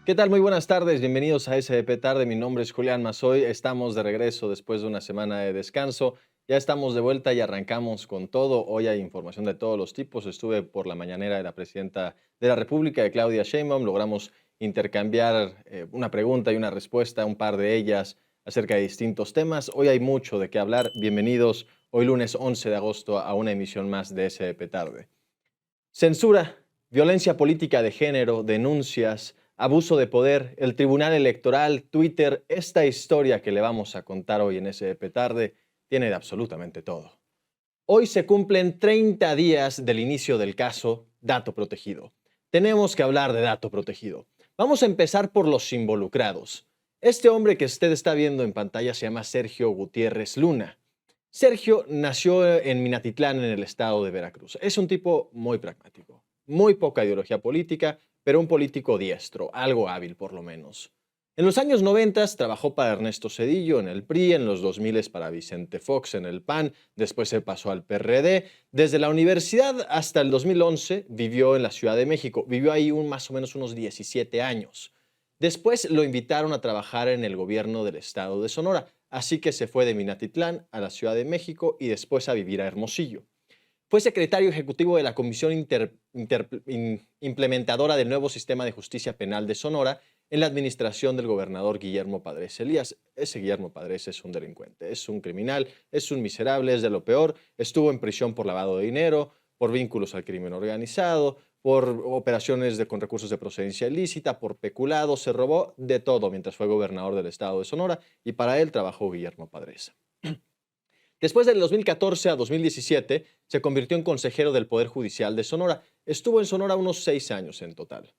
¿Qué tal? Muy buenas tardes, bienvenidos a SDP Tarde. Mi nombre es Julián Mazoy. Estamos de regreso después de una semana de descanso. Ya estamos de vuelta y arrancamos con todo. Hoy hay información de todos los tipos. Estuve por la mañanera de la presidenta de la República, de Claudia Sheinbaum. Logramos intercambiar una pregunta y una respuesta, un par de ellas, acerca de distintos temas. Hoy hay mucho de qué hablar. Bienvenidos hoy lunes 11 de agosto a una emisión más de SDP Tarde. Censura, violencia política de género, denuncias, abuso de poder, el Tribunal Electoral, Twitter, esta historia que le vamos a contar hoy en SDP Tarde tiene de absolutamente todo. Hoy se cumplen 30 días del inicio del caso Dato Protegido. Tenemos que hablar de Dato Protegido. Vamos a empezar por los involucrados. Este hombre que usted está viendo en pantalla se llama Sergio Gutiérrez Luna. Sergio nació en Minatitlán, en el estado de Veracruz. Es un tipo muy pragmático, muy poca ideología política, pero un político diestro, algo hábil por lo menos. En los años 90 trabajó para Ernesto Zedillo en el PRI, en los 2000 para Vicente Fox en el PAN, después se pasó al PRD. Desde la universidad hasta el 2011 vivió en la Ciudad de México, vivió ahí más o menos unos 17 años. Después lo invitaron a trabajar en el gobierno del estado de Sonora, así que se fue de Minatitlán a la Ciudad de México y después a vivir a Hermosillo. Fue secretario ejecutivo de la Comisión Implementadora del nuevo Sistema de Justicia Penal de Sonora en la administración del gobernador Guillermo Padres Elías. Ese Guillermo Padres es un delincuente, es un criminal, es un miserable, es de lo peor. Estuvo en prisión por lavado de dinero, por vínculos al crimen organizado, por operaciones con recursos de procedencia ilícita, por peculado, se robó de todo mientras fue gobernador del estado de Sonora y para él trabajó Guillermo Padres. Después del 2014 a 2017, se convirtió en consejero del Poder Judicial de Sonora. Estuvo en Sonora unos 6 años en total.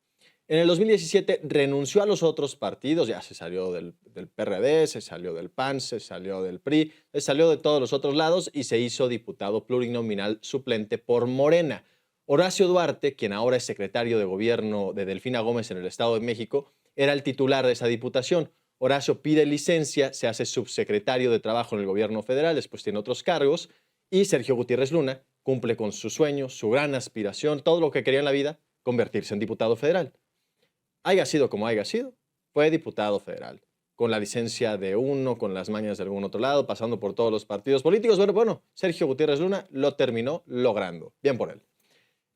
En el 2017 renunció a los otros partidos, ya se salió del PRD, se salió del PAN, se salió del PRI, se salió de todos los otros lados y se hizo diputado plurinominal suplente por Morena. Horacio Duarte, quien ahora es secretario de gobierno de Delfina Gómez en el Estado de México, era el titular de esa diputación. Horacio pide licencia, se hace subsecretario de Trabajo en el gobierno federal, después tiene otros cargos, y Sergio Gutiérrez Luna cumple con su sueño, su gran aspiración, todo lo que quería en la vida, convertirse en diputado federal. Haya sido como haya sido, fue diputado federal, con la licencia de uno, con las mañas de algún otro lado, pasando por todos los partidos políticos. Bueno, Sergio Gutiérrez Luna lo terminó logrando. Bien por él.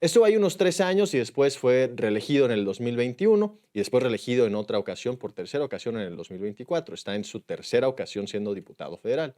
Estuvo ahí unos 3 años y después fue reelegido en el 2021 y después reelegido en otra ocasión, por tercera ocasión en el 2024. Está en su tercera ocasión siendo diputado federal.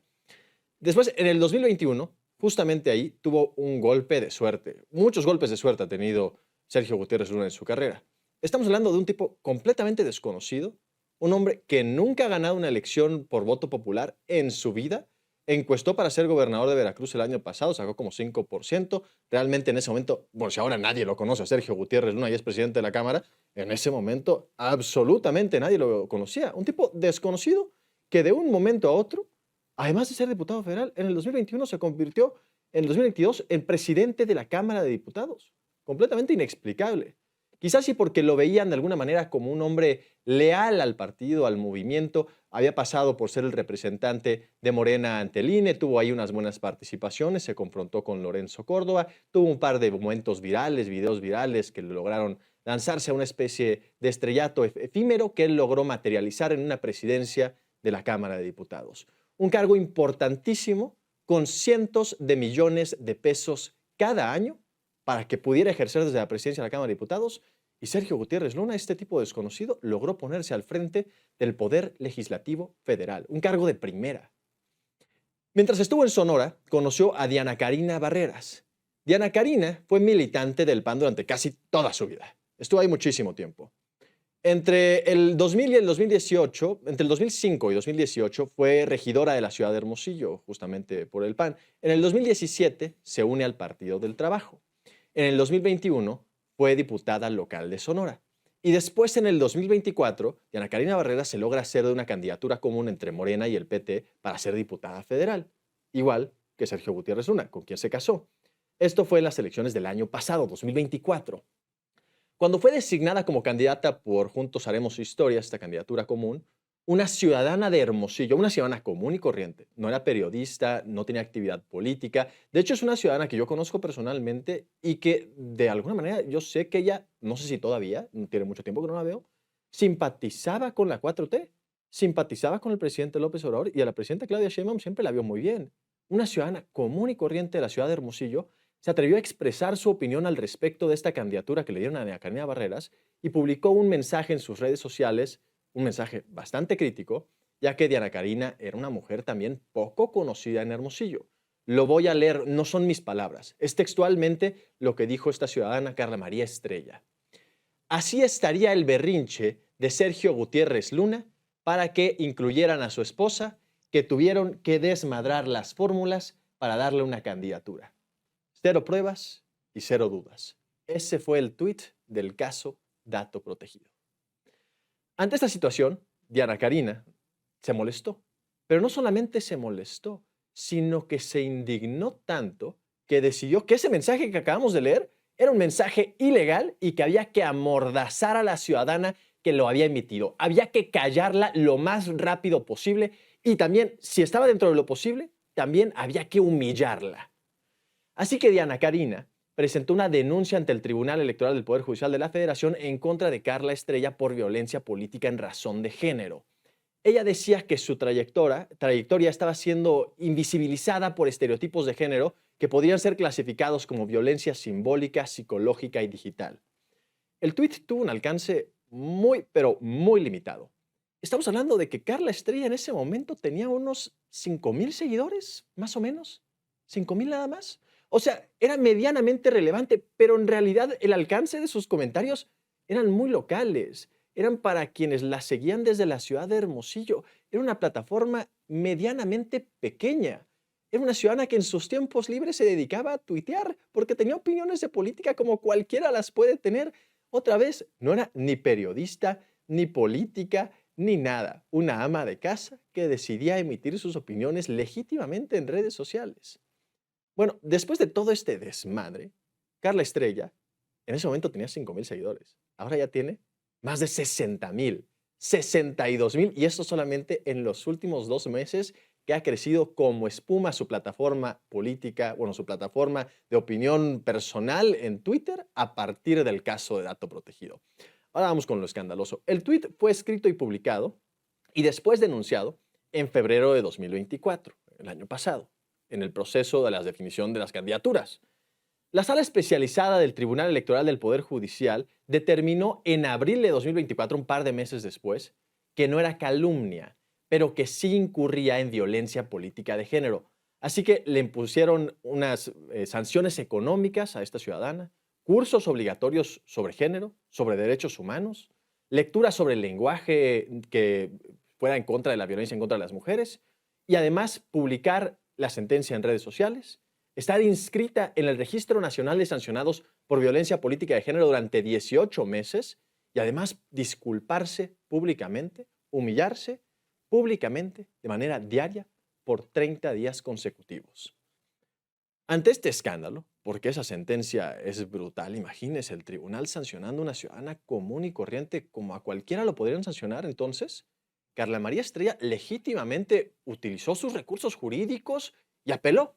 Después, en el 2021, justamente ahí tuvo un golpe de suerte. Muchos golpes de suerte ha tenido Sergio Gutiérrez Luna en su carrera. Estamos hablando de un tipo completamente desconocido, un hombre que nunca ha ganado una elección por voto popular en su vida. Encuestó para ser gobernador de Veracruz el año pasado, sacó como 5%. Realmente en ese momento, bueno, si ahora nadie lo conoce, a Sergio Gutiérrez Luna y es presidente de la Cámara, en ese momento absolutamente nadie lo conocía. Un tipo desconocido que de un momento a otro, además de ser diputado federal, en el 2021 se convirtió en el 2022 en presidente de la Cámara de Diputados. Completamente inexplicable. Quizás sí porque lo veían de alguna manera como un hombre leal al partido, al movimiento. Había pasado por ser el representante de Morena ante el INE, tuvo ahí unas buenas participaciones, se confrontó con Lorenzo Córdoba, tuvo un par de momentos virales, videos virales que le lograron lanzarse a una especie de estrellato efímero que él logró materializar en una presidencia de la Cámara de Diputados. Un cargo importantísimo con cientos de millones de pesos cada año para que pudiera ejercer desde la presidencia de la Cámara de Diputados. Y Sergio Gutiérrez Luna, este tipo desconocido, logró ponerse al frente del Poder Legislativo Federal, un cargo de primera. Mientras estuvo en Sonora, conoció a Diana Karina Barreras. Diana Karina fue militante del PAN durante casi toda su vida. Estuvo ahí muchísimo tiempo. Entre el 2000 y el 2018, entre el 2005 y 2018, fue regidora de la ciudad de Hermosillo, justamente por el PAN. En el 2017 se une al Partido del Trabajo. En el 2021 fue diputada local de Sonora. Y después, en el 2024, Diana Karina Barrera se logra hacer de una candidatura común entre Morena y el PT para ser diputada federal, igual que Sergio Gutiérrez Luna, con quien se casó. Esto fue en las elecciones del año pasado, 2024. Cuando fue designada como candidata por Juntos Haremos Historia, esta candidatura común, una ciudadana de Hermosillo, una ciudadana común y corriente, no era periodista, no tenía actividad política, de hecho es una ciudadana que yo conozco personalmente y que de alguna manera yo sé que ella, no sé si todavía, no tiene mucho tiempo que no la veo, simpatizaba con la 4T, simpatizaba con el presidente López Obrador y a la presidenta Claudia Sheinbaum siempre la vio muy bien. Una ciudadana común y corriente de la ciudad de Hermosillo se atrevió a expresar su opinión al respecto de esta candidatura que le dieron a Diana Karina Barreras y publicó un mensaje en sus redes sociales, un mensaje bastante crítico, ya que Diana Karina era una mujer también poco conocida en Hermosillo. Lo voy a leer, no son mis palabras, es textualmente lo que dijo esta ciudadana Carla María Estrella. Así estaría el berrinche de Sergio Gutiérrez Luna para que incluyeran a su esposa, que tuvieron que desmadrar las fórmulas para darle una candidatura. Cero pruebas y cero dudas. Ese fue el tuit del caso Dato Protegido. Ante esta situación, Diana Karina se molestó, pero no solamente se molestó, sino que se indignó tanto que decidió que ese mensaje que acabamos de leer era un mensaje ilegal y que había que amordazar a la ciudadana que lo había emitido. Había que callarla lo más rápido posible y también, si estaba dentro de lo posible, también había que humillarla. Así que Diana Karina presentó una denuncia ante el Tribunal Electoral del Poder Judicial de la Federación en contra de Carla Estrella por violencia política en razón de género. Ella decía que su trayectoria estaba siendo invisibilizada por estereotipos de género que podrían ser clasificados como violencia simbólica, psicológica y digital. El tuit tuvo un alcance muy, pero muy limitado. Estamos hablando de que Carla Estrella en ese momento tenía unos 5,000 seguidores, más o menos. 5,000 nada más. O sea, era medianamente relevante, pero en realidad el alcance de sus comentarios eran muy locales. Eran para quienes la seguían desde la ciudad de Hermosillo. Era una plataforma medianamente pequeña. Era una ciudadana que en sus tiempos libres se dedicaba a tuitear porque tenía opiniones de política como cualquiera las puede tener. Otra vez, no era ni periodista, ni política, ni nada. Una ama de casa que decidía emitir sus opiniones legítimamente en redes sociales. Bueno, después de todo este desmadre, Carla Estrella en ese momento tenía 5,000 seguidores. Ahora ya tiene más de 60,000, 62,000 y esto solamente en los últimos 2 meses que ha crecido como espuma su plataforma política, bueno, su plataforma de opinión personal en Twitter a partir del caso de Dato Protegido. Ahora vamos con lo escandaloso. El tuit fue escrito y publicado y después denunciado en febrero de 2024, el año pasado, en el proceso de la definición de las candidaturas. La sala especializada del Tribunal Electoral del Poder Judicial determinó en abril de 2024, un par de meses después, que no era calumnia, pero que sí incurría en violencia política de género. Así que le impusieron unas sanciones económicas a esta ciudadana, cursos obligatorios sobre género, sobre derechos humanos, lectura sobre el lenguaje que fuera en contra de la violencia en contra de las mujeres y además publicar la sentencia en redes sociales, estar inscrita en el Registro Nacional de Sancionados por Violencia Política de Género durante 18 meses y además disculparse públicamente, humillarse públicamente de manera diaria por 30 días consecutivos. Ante este escándalo, porque esa sentencia es brutal, imagínese el tribunal sancionando a una ciudadana común y corriente como a cualquiera lo podrían sancionar, entonces, Carla María Estrella legítimamente utilizó sus recursos jurídicos y apeló.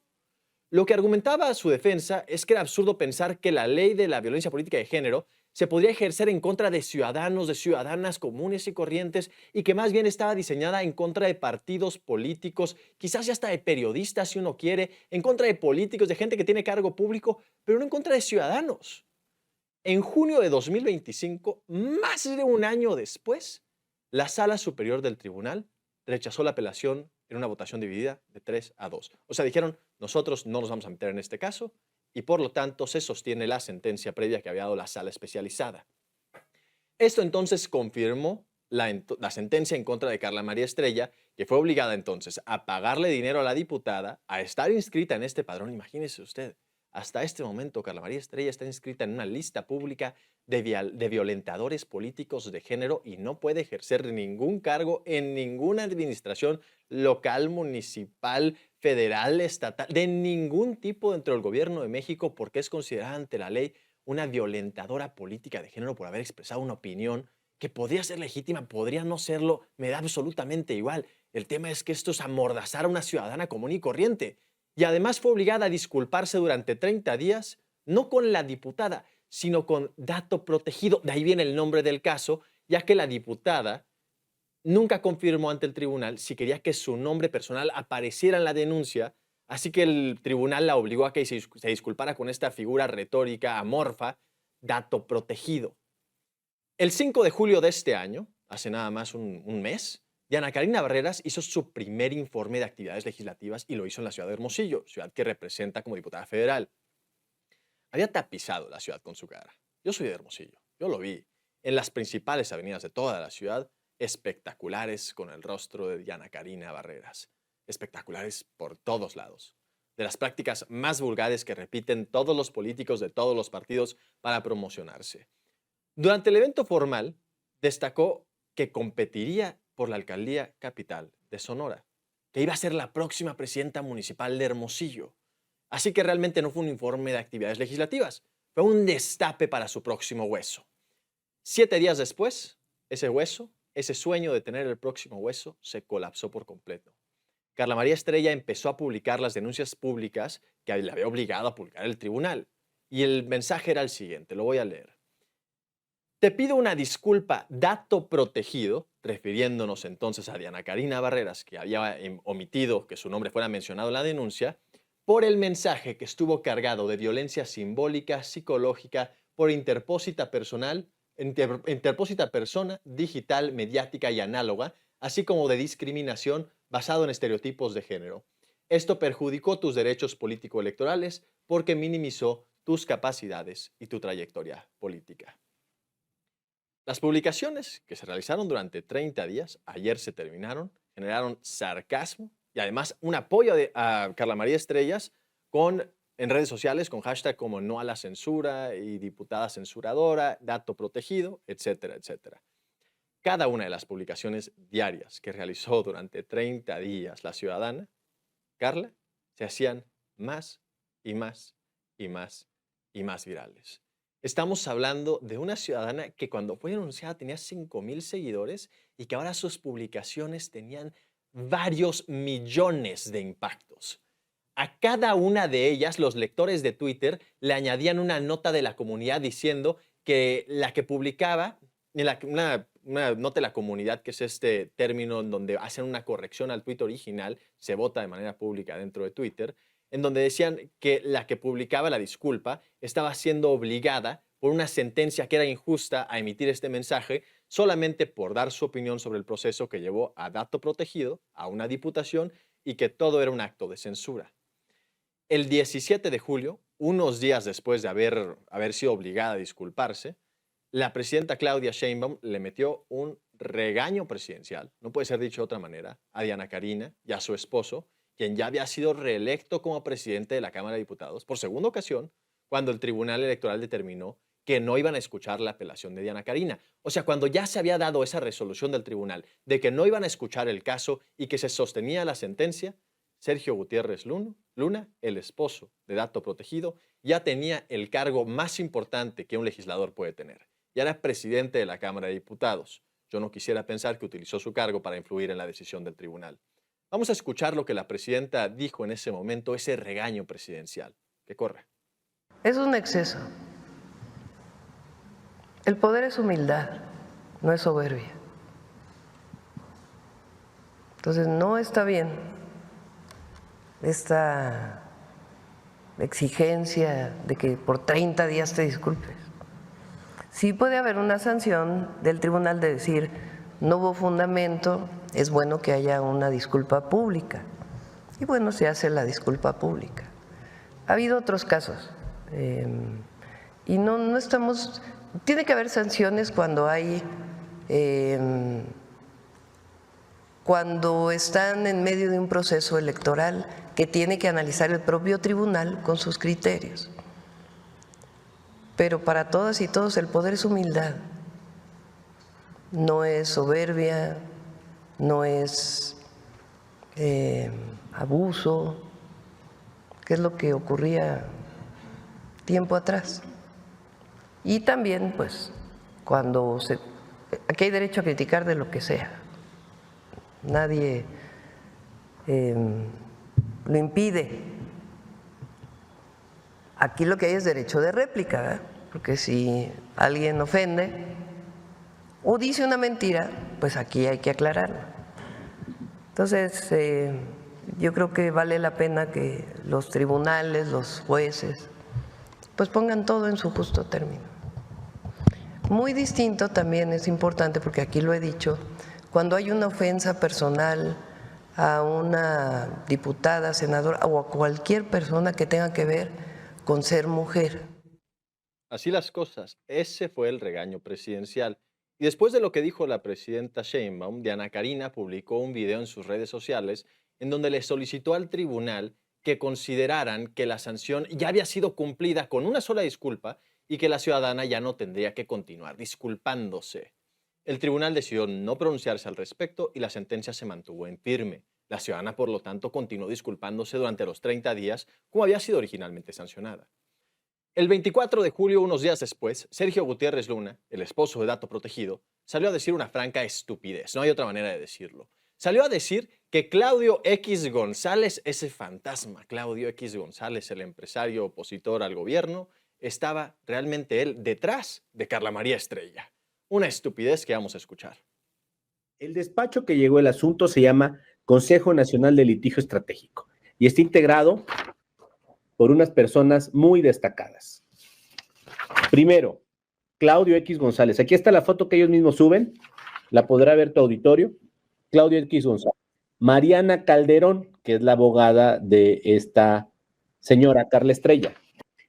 Lo que argumentaba a su defensa es que era absurdo pensar que la ley de la violencia política de género se podría ejercer en contra de ciudadanos, de ciudadanas comunes y corrientes, y que más bien estaba diseñada en contra de partidos políticos, quizás ya hasta de periodistas si uno quiere, en contra de políticos, de gente que tiene cargo público, pero no en contra de ciudadanos. En junio de 2025, más de un año después, la Sala Superior del Tribunal rechazó la apelación en una votación dividida de 3-2. O sea, dijeron, nosotros no nos vamos a meter en este caso y por lo tanto se sostiene la sentencia previa que había dado la sala especializada. Esto entonces confirmó la sentencia en contra de Carla María Estrella, que fue obligada entonces a pagarle dinero a la diputada, a estar inscrita en este padrón. Imagínese usted, hasta este momento Carla María Estrella está inscrita en una lista pública de violentadores políticos de género y no puede ejercer ningún cargo en ninguna administración local, municipal, federal, estatal, de ningún tipo dentro del gobierno de México porque es considerada ante la ley una violentadora política de género por haber expresado una opinión que podría ser legítima, podría no serlo, me da absolutamente igual. El tema es que esto es amordazar a una ciudadana común y corriente. Y además fue obligada a disculparse durante 30 días, no con la diputada, sino con Dato Protegido. De ahí viene el nombre del caso, ya que la diputada nunca confirmó ante el tribunal si quería que su nombre personal apareciera en la denuncia, así que el tribunal la obligó a que se disculpara con esta figura retórica amorfa, dato protegido. El 5 de julio de este año, hace nada más un mes, Diana Karina Barreras hizo su primer informe de actividades legislativas y lo hizo en la ciudad de Hermosillo, ciudad que representa como diputada federal. Había tapizado la ciudad con su cara. Yo soy de Hermosillo, yo lo vi. En las principales avenidas de toda la ciudad, espectaculares con el rostro de Diana Karina Barreras. Espectaculares por todos lados. De las prácticas más vulgares que repiten todos los políticos de todos los partidos para promocionarse. Durante el evento formal, destacó que competiría por la alcaldía capital de Sonora, que iba a ser la próxima presidenta municipal de Hermosillo. Así que realmente no fue un informe de actividades legislativas, fue un destape para su próximo hueso. 7 días después, ese hueso, ese sueño de tener el próximo hueso, se colapsó por completo. Carla María Estrella empezó a publicar las denuncias públicas que le había obligado a publicar el tribunal. Y el mensaje era el siguiente, lo voy a leer. Te pido una disculpa, dato protegido, refiriéndonos entonces a Diana Karina Barreras, que había omitido que su nombre fuera mencionado en la denuncia, por el mensaje que estuvo cargado de violencia simbólica, psicológica, por interpósita persona, digital, mediática y análoga, así como de discriminación basado en estereotipos de género. Esto perjudicó tus derechos político-electorales porque minimizó tus capacidades y tu trayectoria política. Las publicaciones que se realizaron durante 30 días, ayer se terminaron, generaron sarcasmo y además un apoyo a Carla María Estrellas en redes sociales con hashtag como no a la censura y diputada censuradora, dato protegido, etcétera, etcétera. Cada una de las publicaciones diarias que realizó durante 30 días la ciudadana, Carla, se hacían más y más y más y más virales. Estamos hablando de una ciudadana que cuando fue denunciada tenía 5,000 seguidores y que ahora sus publicaciones tenían varios millones de impactos. A cada una de ellas, los lectores de Twitter le añadían una nota de la comunidad diciendo que la que publicaba, una nota de la comunidad, que es este término en donde hacen una corrección al tweet original, se vota de manera pública dentro de Twitter, en donde decían que la que publicaba la disculpa estaba siendo obligada por una sentencia que era injusta a emitir este mensaje solamente por dar su opinión sobre el proceso que llevó a dato protegido, a una diputación, y que todo era un acto de censura. El 17 de julio, unos días después de haber sido obligada a disculparse, la presidenta Claudia Sheinbaum le metió un regaño presidencial, no puede ser dicho de otra manera, a Diana Karina y a su esposo, quien ya había sido reelecto como presidente de la Cámara de Diputados por segunda ocasión, cuando el Tribunal Electoral determinó que no iban a escuchar la apelación de Diana Karina. O sea, cuando ya se había dado esa resolución del tribunal de que no iban a escuchar el caso y que se sostenía la sentencia, Sergio Gutiérrez Luna, el esposo de dato protegido, ya tenía el cargo más importante que un legislador puede tener. Ya era presidente de la Cámara de Diputados. Yo no quisiera pensar que utilizó su cargo para influir en la decisión del tribunal. Vamos a escuchar lo que la presidenta dijo en ese momento, ese regaño presidencial. Que corre. Es un exceso. El poder es humildad, no es soberbia. Entonces no está bien esta exigencia de que por 30 días te disculpes. Sí puede haber una sanción del tribunal de decir no hubo fundamento, es bueno que haya una disculpa pública. Y bueno, se hace la disculpa pública. Ha habido otros casos y no estamos… Tiene que haber sanciones cuando hay… cuando están en medio de un proceso electoral que tiene que analizar el propio tribunal con sus criterios. Pero para todas y todos el poder es humildad, no es soberbia, no es abuso, que es lo que ocurría tiempo atrás. Y también, pues, aquí hay derecho a criticar de lo que sea, nadie lo impide. Aquí lo que hay es derecho de réplica, ¿verdad? Porque si alguien ofende o dice una mentira, pues aquí hay que aclararlo. Entonces, yo creo que vale la pena que los tribunales, los jueces, pues pongan todo en su justo término. Muy distinto también es importante, porque aquí lo he dicho, cuando hay una ofensa personal a una diputada, senadora o a cualquier persona que tenga que ver con ser mujer. Así las cosas, ese fue el regaño presidencial. Y después de lo que dijo la presidenta Sheinbaum, Diana Karina publicó un video en sus redes sociales en donde le solicitó al tribunal que consideraran que la sanción ya había sido cumplida con una sola disculpa y que la ciudadana ya no tendría que continuar disculpándose. El tribunal decidió no pronunciarse al respecto y la sentencia se mantuvo en firme. La ciudadana, por lo tanto, continuó disculpándose durante los 30 días como había sido originalmente sancionada. El 24 de julio, unos días después, Sergio Gutiérrez Luna, el esposo de Dato Protegido, salió a decir una franca estupidez, no hay otra manera de decirlo. Salió a decir que Claudio X González, ese fantasma, Claudio X González, el empresario opositor al gobierno, estaba realmente él detrás de Carla María Estrella. Una estupidez que vamos a escuchar. El despacho que llegó el asunto se llama Consejo Nacional de Litigio Estratégico y está integrado por unas personas muy destacadas. Primero, Claudio X González. Aquí está la foto que ellos mismos suben, la podrá ver tu auditorio. Claudio X González. Mariana Calderón, que es la abogada de esta señora Carla Estrella.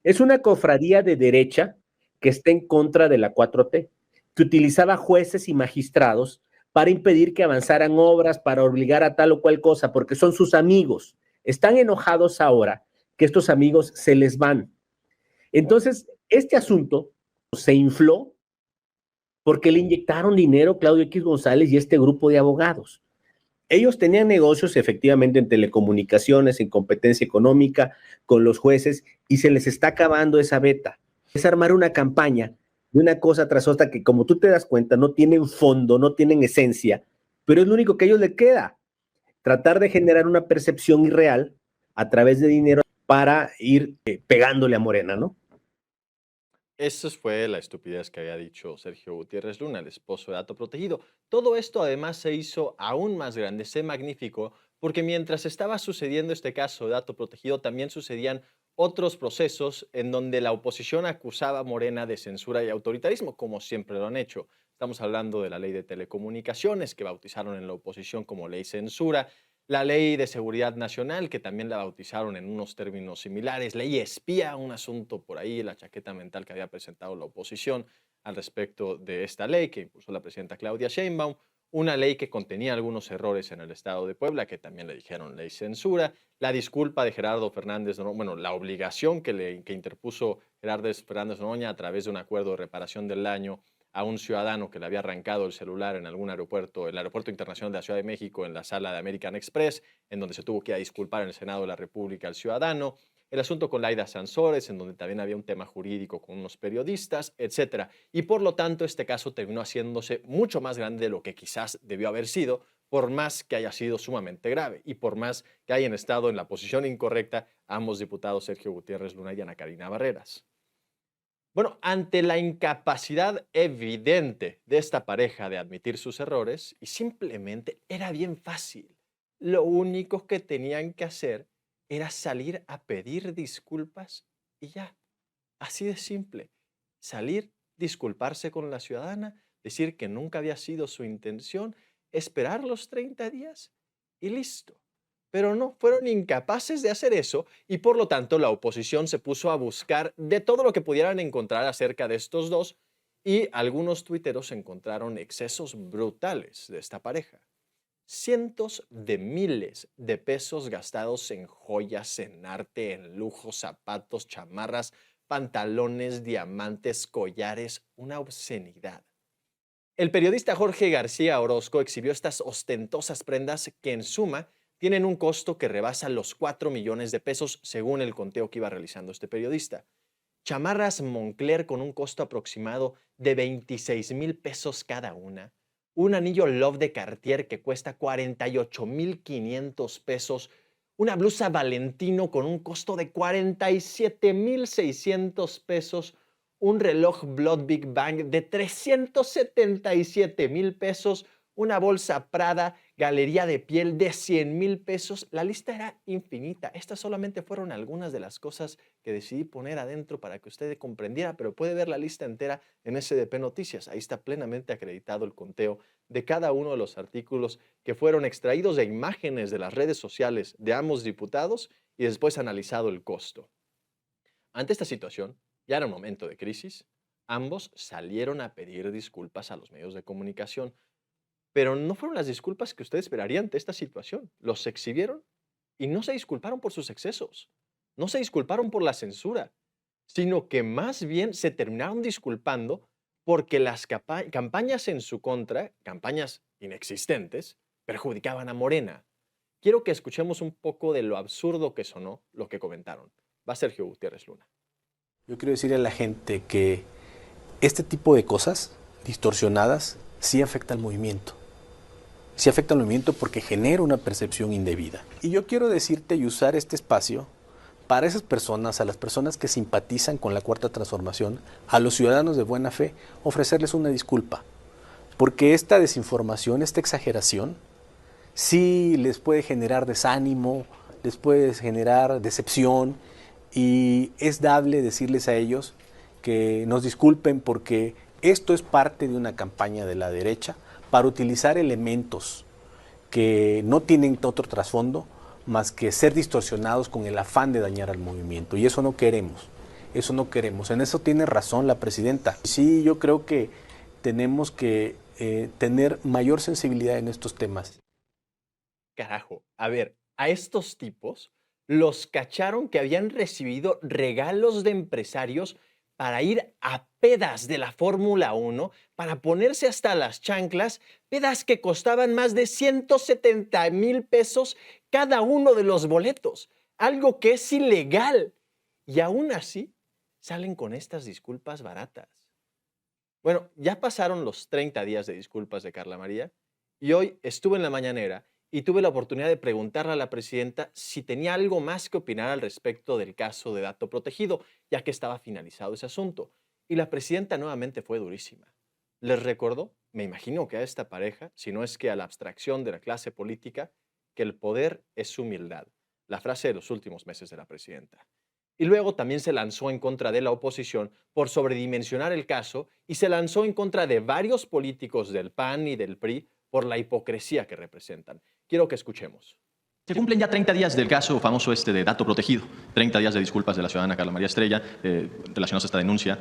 Es una cofradía de derecha que está en contra de la 4T, que utilizaba jueces y magistrados para impedir que avanzaran obras, para obligar a tal o cual cosa, porque son sus amigos. Están enojados ahora que estos amigos se les van. Entonces, este asunto se infló porque le inyectaron dinero a Claudio X González y este grupo de abogados. Ellos tenían negocios efectivamente en telecomunicaciones, en competencia económica, con los jueces, y se les está acabando esa beta. Es armar una campaña de una cosa tras otra que, como tú te das cuenta, no tienen fondo, no tienen esencia, pero es lo único que a ellos les queda. Tratar de generar una percepción irreal a través de dinero para ir pegándole a Morena, ¿no? Esa fue la estupidez que había dicho Sergio Gutiérrez Luna, el esposo de Dato Protegido. Todo esto además se hizo aún más grande, se magnificó, porque mientras estaba sucediendo este caso de Dato Protegido, también sucedían otros procesos en donde la oposición acusaba a Morena de censura y autoritarismo, como siempre lo han hecho. Estamos hablando de la ley de telecomunicaciones, que bautizaron en la oposición como ley censura, la ley de seguridad nacional, que también la bautizaron en unos términos similares, ley espía, un asunto por ahí, la chaqueta mental que había presentado la oposición al respecto de esta ley que impulsó la presidenta Claudia Sheinbaum, una ley que contenía algunos errores en el estado de Puebla, que también le dijeron ley censura, la disculpa de Gerardo Fernández, bueno, la obligación que interpuso Gerardo Fernández Noroña a través de un acuerdo de reparación del daño a un ciudadano que le había arrancado el celular en algún aeropuerto, el Aeropuerto Internacional de la Ciudad de México, en la sala de American Express, en donde se tuvo que ir a disculpar en el Senado de la República al ciudadano, el asunto con Laida Sansores, en donde también había un tema jurídico con unos periodistas, etcétera. Y por lo tanto, este caso terminó haciéndose mucho más grande de lo que quizás debió haber sido, por más que haya sido sumamente grave y por más que hayan estado en la posición incorrecta ambos diputados Sergio Gutiérrez Luna y Ana Karina Barreras. Bueno, ante la incapacidad evidente de esta pareja de admitir sus errores, y simplemente era bien fácil, lo único que tenían que hacer era salir a pedir disculpas y ya, así de simple. Salir, disculparse con la ciudadana, decir que nunca había sido su intención, esperar los 30 días y listo. Pero no, fueron incapaces de hacer eso y por lo tanto la oposición se puso a buscar de todo lo que pudieran encontrar acerca de estos dos y algunos tuiteros encontraron excesos brutales de esta pareja. Cientos de miles de pesos gastados en joyas, en arte, en lujo, zapatos, chamarras, pantalones, diamantes, collares, una obscenidad. El periodista Jorge García Orozco exhibió estas ostentosas prendas que en suma tienen un costo que rebasa los 4 millones de pesos según el conteo que iba realizando este periodista. Chamarras Moncler con un costo aproximado de 26,000 pesos cada una. Un anillo Love de Cartier que cuesta 48,500 pesos. Una blusa Valentino con un costo de 47,600 pesos. un reloj Blood Big Bang de 377,000 pesos, una bolsa Prada, galería de piel de 100,000 pesos. La lista era infinita. Estas solamente fueron algunas de las cosas que decidí poner adentro para que usted comprendiera, pero puede ver la lista entera en SDP Noticias. Ahí está plenamente acreditado el conteo de cada uno de los artículos que fueron extraídos de imágenes de las redes sociales de ambos diputados y después analizado el costo. Ante esta situación, ya era un momento de crisis, ambos salieron a pedir disculpas a los medios de comunicación. Pero no fueron las disculpas que usted esperaría ante esta situación. Los exhibieron y no se disculparon por sus excesos. No se disculparon por la censura, sino que más bien se terminaron disculpando porque las campañas en su contra, campañas inexistentes, perjudicaban a Morena. Quiero que escuchemos un poco de lo absurdo que sonó lo que comentaron. Va Sergio Gutiérrez Luna. Yo quiero decirle a la gente que este tipo de cosas distorsionadas sí afecta al movimiento. Sí afecta al movimiento porque genera una percepción indebida. Y yo quiero decirte y usar este espacio para esas personas, a las personas que simpatizan con la Cuarta Transformación, a los ciudadanos de buena fe, ofrecerles una disculpa. Porque esta desinformación, esta exageración, sí les puede generar desánimo, les puede generar decepción, y es dable decirles a ellos que nos disculpen porque esto es parte de una campaña de la derecha para utilizar elementos que no tienen otro trasfondo más que ser distorsionados con el afán de dañar al movimiento. Y eso no queremos, eso no queremos. En eso tiene razón la presidenta. Sí, yo creo que tenemos que tener mayor sensibilidad en estos temas. Carajo, a ver, a estos tipos los cacharon que habían recibido regalos de empresarios para ir a pedas de la Fórmula 1, para ponerse hasta las chanclas, pedas que costaban más de 170,000 pesos cada uno de los boletos, algo que es ilegal. Y aún así salen con estas disculpas baratas. Bueno, ya pasaron los 30 días de disculpas de Carla María y hoy estuve en la mañanera y tuve la oportunidad de preguntarle a la presidenta si tenía algo más que opinar al respecto del caso de dato protegido, ya que estaba finalizado ese asunto. Y la presidenta nuevamente fue durísima. Les recordó, me imagino que a esta pareja, si no es que a la abstracción de la clase política, que el poder es humildad, la frase de los últimos meses de la presidenta. Y luego también se lanzó en contra de la oposición por sobredimensionar el caso y se lanzó en contra de varios políticos del PAN y del PRI por la hipocresía que representan. Quiero que escuchemos. Se cumplen ya 30 días del caso famoso de dato protegido, 30 días de disculpas de la ciudadana Carla María Estrella relacionados a esta denuncia.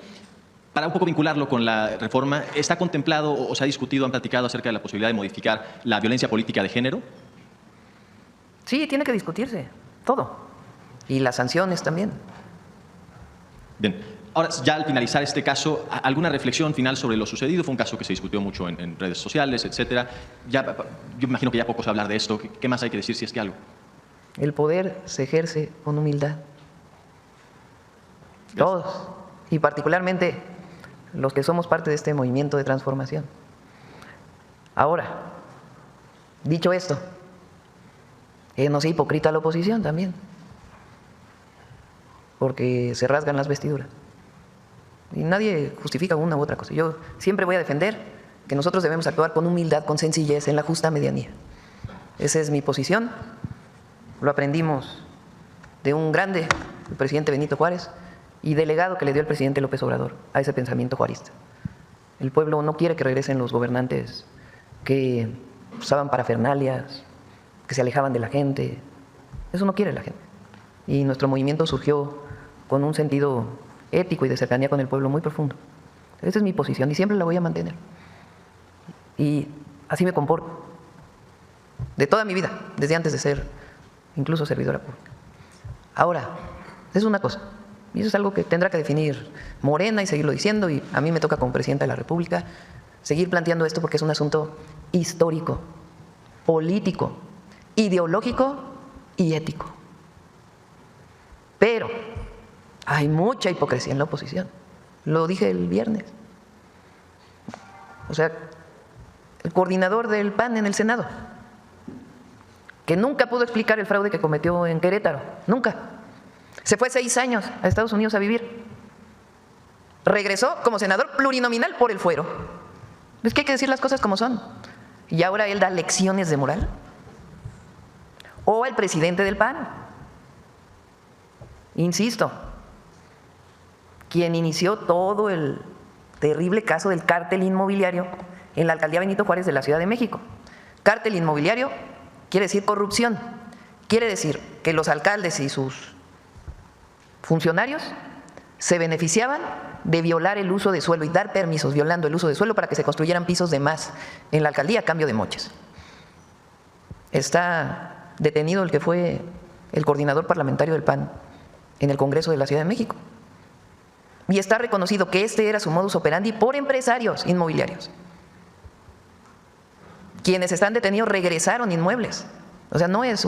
Para un poco vincularlo con la reforma, ¿está contemplado o se ha discutido, han platicado acerca de la posibilidad de modificar la violencia política de género? Sí, tiene que discutirse, todo. Y las sanciones también. Bien. Ahora, ya al finalizar este caso, ¿alguna reflexión final sobre lo sucedido? Fue un caso que se discutió mucho en redes sociales, etcétera. Ya, yo imagino que ya poco se va a hablar de esto. ¿Qué más hay que decir si es que algo? El poder se ejerce con humildad. Gracias. Todos. Y particularmente los que somos parte de este movimiento de transformación. Ahora, dicho esto, no sea hipócrita la oposición también, porque se rasgan las vestiduras. Y nadie justifica una u otra cosa. Yo siempre voy a defender que nosotros debemos actuar con humildad, con sencillez, en la justa medianía. Esa es mi posición. Lo aprendimos de un grande, el presidente Benito Juárez, y delegado que le dio el presidente López Obrador a ese pensamiento juarista. El pueblo no quiere que regresen los gobernantes que usaban parafernalias, que se alejaban de la gente. Eso no quiere la gente. Y nuestro movimiento surgió con un sentido ético y de cercanía con el pueblo muy profundo. Esa es mi posición y siempre la voy a mantener. Y así me comporto de toda mi vida, desde antes de ser incluso servidora pública. Ahora, es una cosa, y eso es algo que tendrá que definir Morena y seguirlo diciendo, y a mí me toca como presidenta de la República seguir planteando esto porque es un asunto histórico, político, ideológico y ético. Pero hay mucha hipocresía en la oposición. Lo dije el viernes. O sea, el coordinador del PAN en el Senado, que nunca pudo explicar el fraude que cometió en Querétaro, nunca. Se fue 6 años a Estados Unidos a vivir. regresó como senador plurinominal por el fuero. Es que hay que decir las cosas como son. Y ahora él da lecciones de moral. O el presidente del PAN. Insisto, quien inició todo el terrible caso del cártel inmobiliario en la alcaldía Benito Juárez de la Ciudad de México. Cártel inmobiliario quiere decir corrupción, quiere decir que los alcaldes y sus funcionarios se beneficiaban de violar el uso de suelo y dar permisos violando el uso de suelo para que se construyeran pisos de más en la alcaldía a cambio de moches. Está detenido el que fue el coordinador parlamentario del PAN en el Congreso de la Ciudad de México. Y está reconocido que este era su modus operandi por empresarios inmobiliarios. Quienes están detenidos regresaron inmuebles. O sea, no es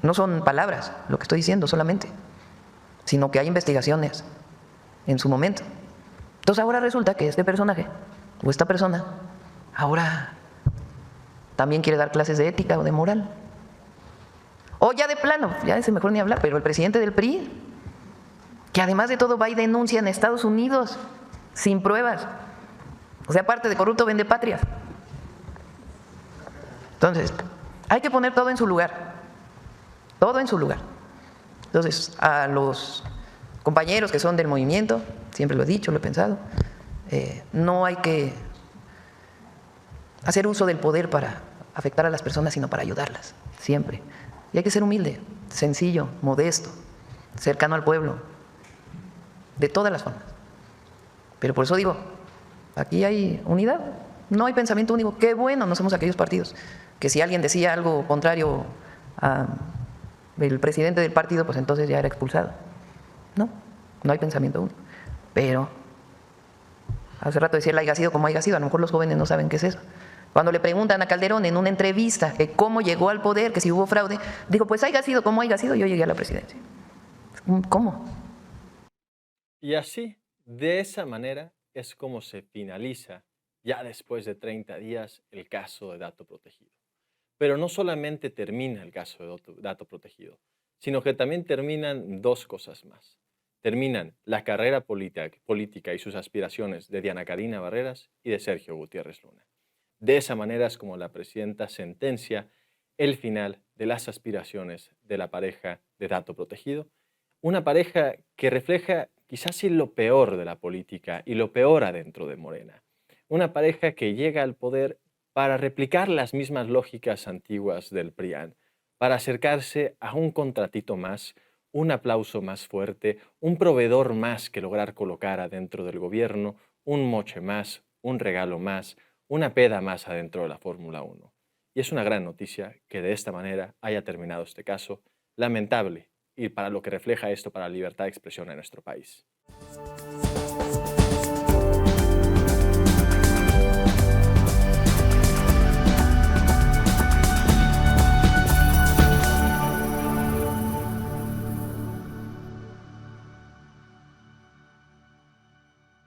no son palabras lo que estoy diciendo solamente, sino que hay investigaciones en su momento. Entonces ahora resulta que este personaje o esta persona ahora también quiere dar clases de ética o de moral. O ya de plano, ya es mejor ni hablar, pero el presidente del PRI, que además de todo va y denuncia en Estados Unidos sin pruebas. O sea, aparte de corrupto, vende patria. Entonces, hay que poner todo en su lugar. Todo en su lugar. Entonces, a los compañeros que son del movimiento, siempre lo he dicho, lo he pensado, no hay que hacer uso del poder para afectar a las personas, sino para ayudarlas, siempre. Y hay que ser humilde, sencillo, modesto, cercano al pueblo, de todas las formas. Pero por eso digo, aquí hay unidad, no hay pensamiento único. Qué bueno, no somos aquellos partidos que si alguien decía algo contrario al presidente del partido, pues entonces ya era expulsado. No, no hay pensamiento único. Pero hace rato decía el haya sido como haya sido, a lo mejor los jóvenes no saben qué es eso. Cuando le preguntan a Calderón en una entrevista que cómo llegó al poder, que si hubo fraude, dijo, pues haya sido como haya sido, yo llegué a la presidencia. ¿Cómo? Y así, de esa manera, es como se finaliza, ya después de 30 días, el caso de dato protegido. Pero no solamente termina el caso de dato protegido, sino que también terminan dos cosas más. Terminan la carrera política y sus aspiraciones de Diana Karina Barreras y de Sergio Gutiérrez Luna. De esa manera es como la presidenta sentencia el final de las aspiraciones de la pareja de dato protegido, una pareja que refleja quizás sí lo peor de la política y lo peor adentro de Morena, una pareja que llega al poder para replicar las mismas lógicas antiguas del PRIAN, para acercarse a un contratito más, un aplauso más fuerte, un proveedor más que lograr colocar adentro del gobierno, un moche más, un regalo más, una peda más adentro de la Fórmula 1. Y es una gran noticia que de esta manera haya terminado este caso, lamentable, y para lo que refleja esto para la libertad de expresión en nuestro país.